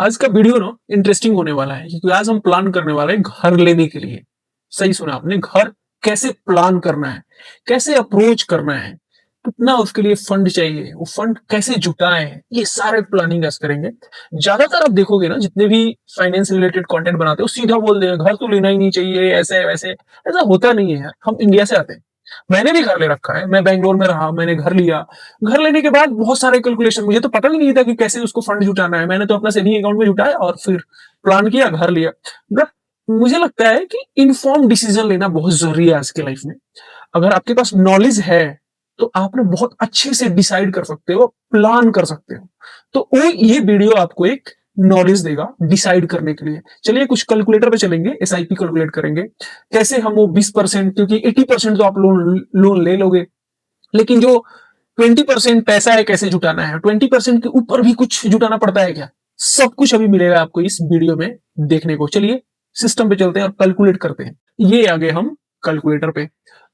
आज का वीडियो ना इंटरेस्टिंग होने वाला है क्योंकि आज हम प्लान करने वाले हैं घर लेने के लिए। सही सुना आपने, घर कैसे प्लान करना है, कैसे अप्रोच करना है, कितना उसके लिए फंड चाहिए, वो फंड कैसे जुटाएं, ये सारे प्लानिंग आज करेंगे। ज्यादातर आप देखोगे ना, जितने भी फाइनेंस रिलेटेड कंटेंट बनाते हो सीधा बोल देंगे घर तो लेना ही नहीं चाहिए, ऐसे वैसे। ऐसा होता नहीं है यार, हम इंडिया से आते हैं। मैंने भी घर ले रखा है, मैं बैंगलोर में रहा, मैंने घर लिया। घर लेने के बाद बहुत सारे कैलकुलेशन, मुझे तो पता भी नहीं था कि कैसे उसको फंड जुटाना है। मैंने तो अपना सेविंग अकाउंट में जुटाया और फिर प्लान किया, घर लिया। बट मुझे लगता है कि इन्फॉर्म डिसीजन लेना बहुत जरूरी है आज के लाइफ में। अगर आपके पास नॉलेज है तो आप ना बहुत अच्छे से डिसाइड कर सकते हो, प्लान कर सकते हो। तो वो ये वीडियो आपको एक नॉलेज देगा डिसाइड करने के लिए। चलिए कुछ कैलकुलेटर पे चलेंगे, एसआईपी कैलकुलेट करेंगे। कैसे हम वो 20%, क्योंकि 80% तो आप लोन लोन ले लोगे, लेकिन जो 20% पैसा है कैसे जुटाना है, 20% के ऊपर भी कुछ जुटाना पड़ता है क्या, सब कुछ अभी मिलेगा आपको इस वीडियो में देखने को। चलिए सिस्टम पे चलते हैं और कैलकुलेट करते हैं। ये आ गए हम कैलकुलेटर पे।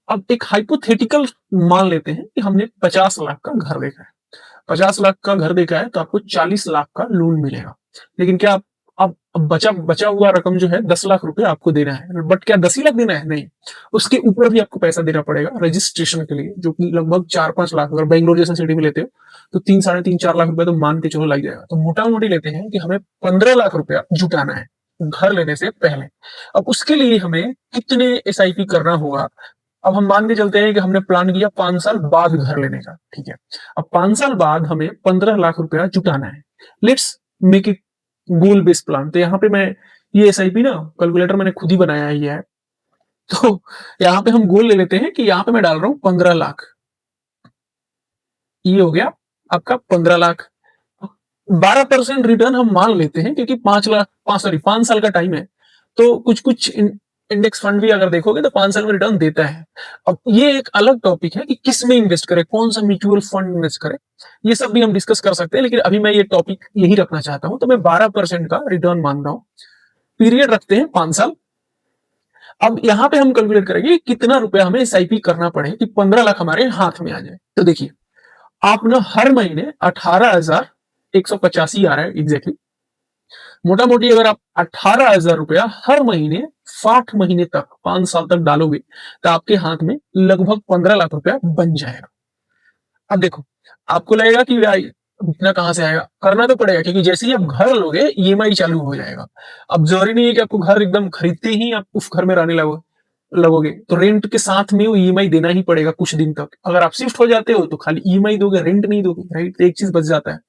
अब एक हाइपोथेटिकल मान लेते हैं कि हमने 50 लाख का घर देखा है। 50 लाख का घर देखा है तो आपको 40 लाख का लोन मिलेगा। लेकिन क्या अब बचा बचा हुआ रकम जो है 10 लाख रुपए आपको देना है। बट क्या 10 ही लाख देना है? नहीं, उसके ऊपर भी आपको पैसा देना पड़ेगा रजिस्ट्रेशन के लिए, जो कि लगभग 4-5 लाख। अगर बेंगलोर जैसे सिटी में लेते हो तो 3, साढ़े 3, 4 लाख रुपए तो मान के चलो लग जाएगा। तो मोटा मोटी लेते हैं कि हमें 15 लाख रुपया जुटाना है घर लेने से पहले। अब उसके लिए हमें कितने एसआईपी करना होगा? अब हम मान के चलते हैं कि हमने प्लान किया 5 साल बाद घर लेने का, ठीक है। अब 5 साल बाद हमें 15 लाख रुपया जुटाना है। Let's make it goal based plan. तो यहाँ पे मैं ये एसआईपी ना कैलकुलेटर मैंने खुद ही बनाया ही है। तो यहाँ पे हम गोल ले लेते हैं कि यहाँ पे मैं डाल रहा हूँ 15 लाख। ये हो गया आपका 15 लाख। 12% रिटर्न हम मान लेते हैं क्योंकि 5 साल का टाइम है। तो कुछ कुछ इंडेक्स फंड भी अगर देखोगे तो 5 साल में रिटर्न देता है। अब ये एक अलग टॉपिक है कि किस में इन्वेस्ट करें, कौन सा म्यूचुअल फंड इन्वेस्ट करें। ये सब भी हम डिस्कस कर सकते हैं, लेकिन अभी मैं ये टॉपिक यही रखना चाहता हूं। तो मैं 12% का रिटर्न मान रहा हूं। पीरियड रखते हैं 5 साल। अब यहाँ पे हम कैलकुलेट करेंगे कितना रुपया हमें एसआईपी करना पड़े कि 15 लाख हमारे हाथ में आ जाए। तो देखिए, आप ना हर महीने 18,185 आ रहा है एग्जैक्टली। मोटा मोटी अगर आप 18,000 रुपया हर महीने 60 महीने तक, 5 साल तक डालोगे तो आपके हाथ में लगभग 15 लाख रुपया बन जाएगा। अब देखो, आपको लगेगा कि भाई इतना कहां से आएगा, करना तो पड़ेगा क्योंकि जैसे ही आप घर लोगे ईएमआई चालू हो जाएगा। अब जरूरी नहीं है कि आपको घर एकदम खरीदते ही आप उस घर में रहने लगोगे। तो रेंट के साथ में वो ईएमआई देना ही पड़ेगा कुछ दिन तक। अगर आप शिफ्ट हो जाते हो तो खाली ईएमआई दोगे, रेंट नहीं दोगे, राइट? तो एक चीज बच जाता है।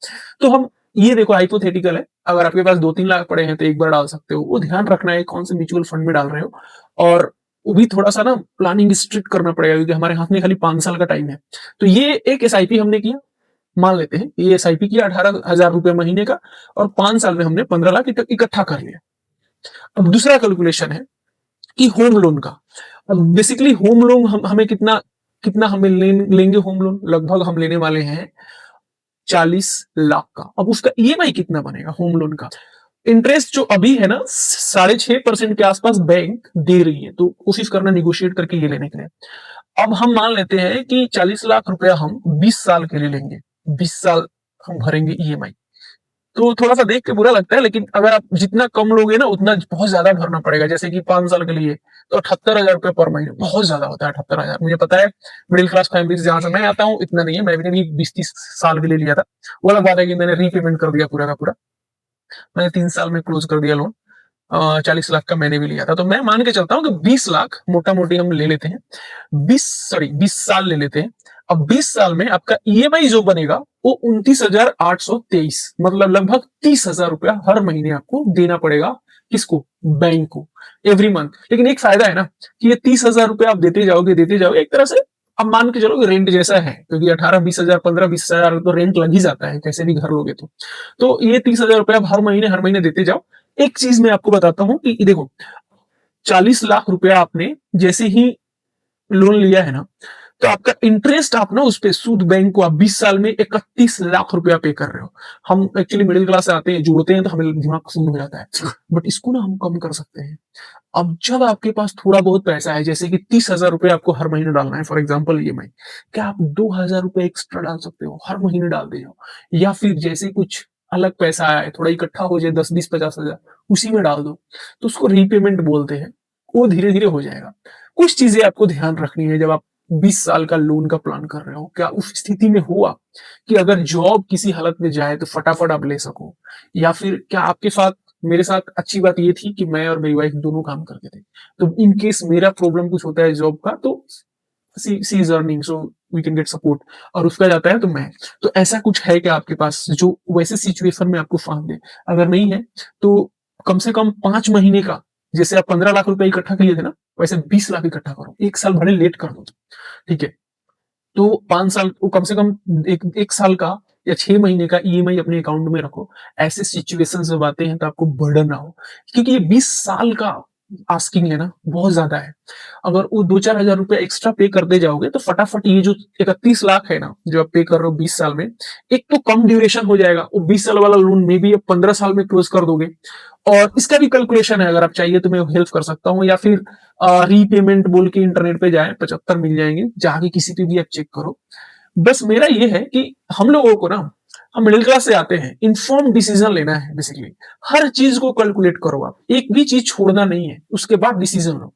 तो हम ये देखो हाइपोथेटिकल है। अगर आपके पास 2-3 लाख पड़े हैं तो एक बार डाल सकते हो। वो ध्यान रखना है कौन से म्यूचुअल फंड में डाल रहे हो। और वो भी थोड़ा सा ना प्लानिंग स्ट्रिक्ट करना पड़ेगा क्योंकि हमारे हाथ में खाली 5 साल का टाइम है। तो ये एक एसआईपी हमने किया, मान लेते हैं ये एसआईपी किया 18,000 रुपए महीने का, और 5 साल में हमने 15 लाख इकट्ठा कर लिया। अब दूसरा कैलकुलेशन है कि होम लोन का। अब बेसिकली होम लोन हमें कितना कितना हमें लेंगे होम लोन? लगभग हम लेने वाले हैं 40 लाख का। अब उसका ईएमआई कितना बनेगा होम लोन का? इंटरेस्ट जो अभी है ना 6.5% के आसपास बैंक दे रही है, तो कोशिश करना निगोशिएट करके ये लेने के लिए। अब हम मान लेते हैं कि 40 लाख रुपया हम 20 साल के लिए लेंगे। 20 साल हम भरेंगे ईएमआई। तो थोड़ा सा देख के बुरा लगता है, लेकिन अगर आप जितना कम लोगे ना उतना बहुत ज्यादा भरना पड़ेगा। जैसे कि 5 साल के लिए तो 78,000 रुपये पर महीने बहुत ज्यादा होता है। 78,000 मुझे पता है, मिडिल क्लास फैमिली से जहां से मैं आता हूँ इतना नहीं है। मैंने भी 20-30 साल के लिए लिया था। वो अलग बात है कि मैंने रीपेमेंट कर दिया पूरा का पूरा। मैंने 3 साल में क्लोज कर दिया लोन। 40 लाख का मैंने भी लिया था। तो मैं मान के चलता हूँ कि 20 लाख मोटा मोटी हम ले लेते हैं। 20 साल ले लेते हैं। अब 20 साल में आपका ईएमआई जो बनेगा वो 29,823, मतलब लगभग 30,000 रुपया हर महीने आपको देना पड़ेगा। किसको? बैंक को, एवरी मंथ। लेकिन एक फायदा है ना कि ये 30,000 रुपया आप देते जाओगे एक तरह से। अब मान के चलो कि रेंट जैसा है, क्योंकि 18-20,000, 15-20,000 तो रेंट लग ही जाता है कैसे भी घर लोगे तो ये 30,000 रुपया आप हर महीने देते जाओ। एक चीज मैं आपको बताता हूं कि देखो, 40 लाख रुपया आपने जैसे ही लोन लिया है ना, तो आपका इंटरेस्ट आप ना उस पे सूद बैंक को आप 20 साल में 31 लाख रुपया पे कर रहे हो। हम एक्चुअली मिडिल क्लास से आते हैं, जोड़ते हैं तो हमें दिमाग शून्य हो जाता है। बट इसको ना हम कम कर सकते हैं। अब जब आपके पास थोड़ा बहुत पैसा है, जैसे कि 30,000 रुपये आपको हर महीने डालना है फॉर एग्जाम्पल ईएमआई, क्या आप 2,000 रुपये एक्स्ट्रा डाल सकते हो? हर महीने डाल दे जाओ। या फिर जैसे कुछ अलग पैसा आए, थोड़ा इकट्ठा हो जाए 10, 20, 50,000 उसी में डाल दो। तो उसको रीपेमेंट बोलते हैं। वो धीरे-धीरे हो जाएगा। कुछ चीज़ें आपको ध्यान रखनी है जब आप 20 साल का लोन का प्लान कर रहे हो। क्या उस स्थिति में हुआ कि अगर जॉब किसी हालत में जाए तो फटाफट आप ले सको? या फिर क्या आपके साथ मेरे साथ अच्छी बात ये थी कि मैं और मेरी वाइफ दोनों काम करते थे। तो इन केस मेरा प्रॉब्लम कुछ होता है जॉब का तो she is earning so we can get support और उसका जाता है तो मैं। तो ऐसा कुछ है क्या आपके पास जो वैसे सिचुएशन में आपको फाँद दे? अगर नहीं है तो कम से कम 5 महीने का जैसे आप 15 लाख रुपए इकट्ठा किए थे ना, वैसे 20 लाख इकट्ठा करो। 1 साल भले लेट कर दो, ठीक है? तो 5 साल को कम से कम एक 1 साल का या 6 महीने का ईएमआई अपने अकाउंट में रखो। ऐसे सिचुएशन जब आते हैं तो आपको बर्डन ना हो। क्योंकि ये 20 साल का आस्किंग है ना, बहुत ज़्यादा है। अगर वो 2-4 हज़ार रुपए एक्स्ट्रा पे करते जाओगे तो फटाफट ये जो 31 लाख है ना, जो आप पे कर रहे हो 20 साल में, एक तो कम ड्यूरेशन हो जाएगा। वो 20 साल वाला लोन मे बी आप 15 साल में क्लोज़ कर दोगे। और इसका भी कैलकुलेशन है, अगर आप चाहिए तो मैं हेल्प कर सकता हूँ या फिर रीपेमेंट बोल के इंटरनेट पे जाएँ, 75 मिल जाएँगे, जाके किसी पे भी आप चेक करो। बस मेरा ये है कि हम लोगों को ना, हम मिडिल क्लास से आते हैं, इन्फॉर्म्ड डिसीजन लेना है बेसिकली। हर चीज़ को कैलकुलेट करो आप, एक भी चीज़ छोड़ना नहीं है, उसके बाद डिसीजन लो।